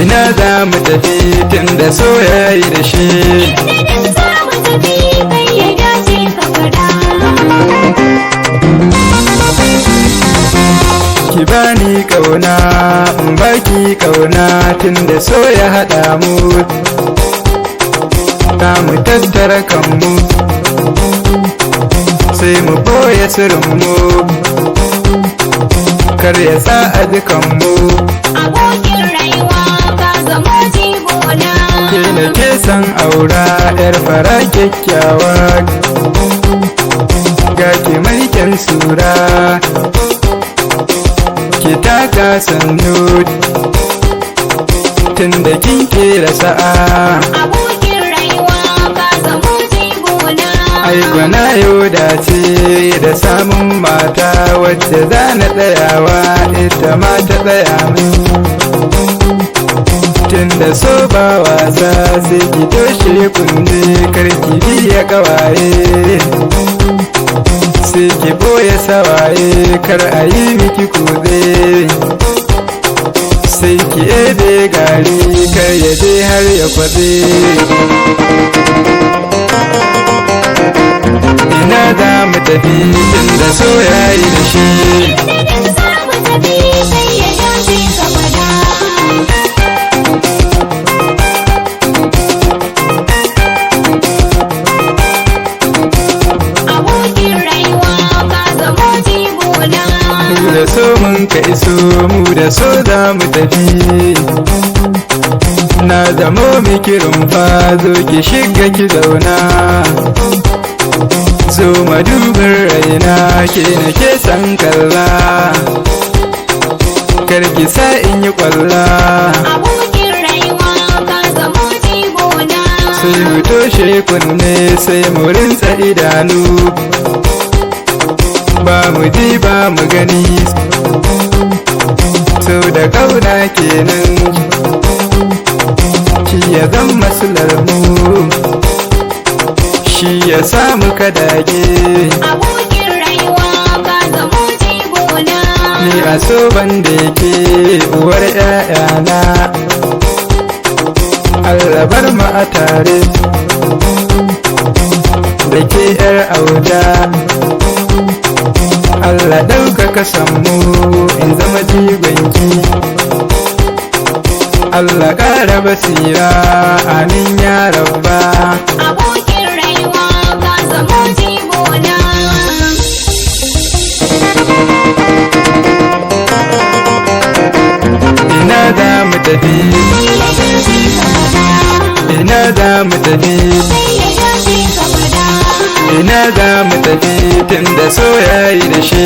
Ina za mu tafi tun da soyayi da shi. Inda za mu tafi kai ya dace ka faɗa. Ki bani kauna in baki kauna tun da so ya haɗa mu. Na mu tattara kanmu sai mu boye sirrinmu, kar ya sa a dukanmu. Abokin rayuwa ka zama jigona. Ke da ke san aura yar fara kyakkyawa, ga ki mai kyan sura, ki taka sannu tun da kin kera sa'a. Abokin rayuwa ka zama jigona. Ai gwana yau dace da samun mata wacce za na tsayawa ita ma ta tsaya min. Tun da so ba wasa sai ki toshe kunne karki biya kawaye, sai ki boye sawaye kar a yi miki kuze, sai ki ebe gari kar ya je har ya kwaze. Ina za mu tafi tun da soyayi da shi. Inda za mu tafi kai ya dace ka faɗa. Abokin rayuwa ka zama jigona. Mu da so mun ka iso mu da so za mu tafi. Na zamo miki rumfa zo ki shiga ki zauna. Zo madubin raina ke na ke san kalla, karki sa in yi kwalla. Abokin rayuwa ka zama jigona. Sai mu toshe kunne sai mu rinsa idanu, ba mu ji ba mu gani. So da kauna kenan shi ya zama masular mu, shi ya samu ka dage. Abokin rayuwa ka zama jigona. Ni a so banda yake uwar ‘ya'yana, Allah bar mu a tare da ke ‘yar auda. Allah ɗaukaka sammu in zama jigonki, Allah ƙara basira amin ya rabba. Abokin rayuwa ka zama jigona. Ina za mu tafi, ina za mu tafi, ina za mu tafi tun da soyayi da shi.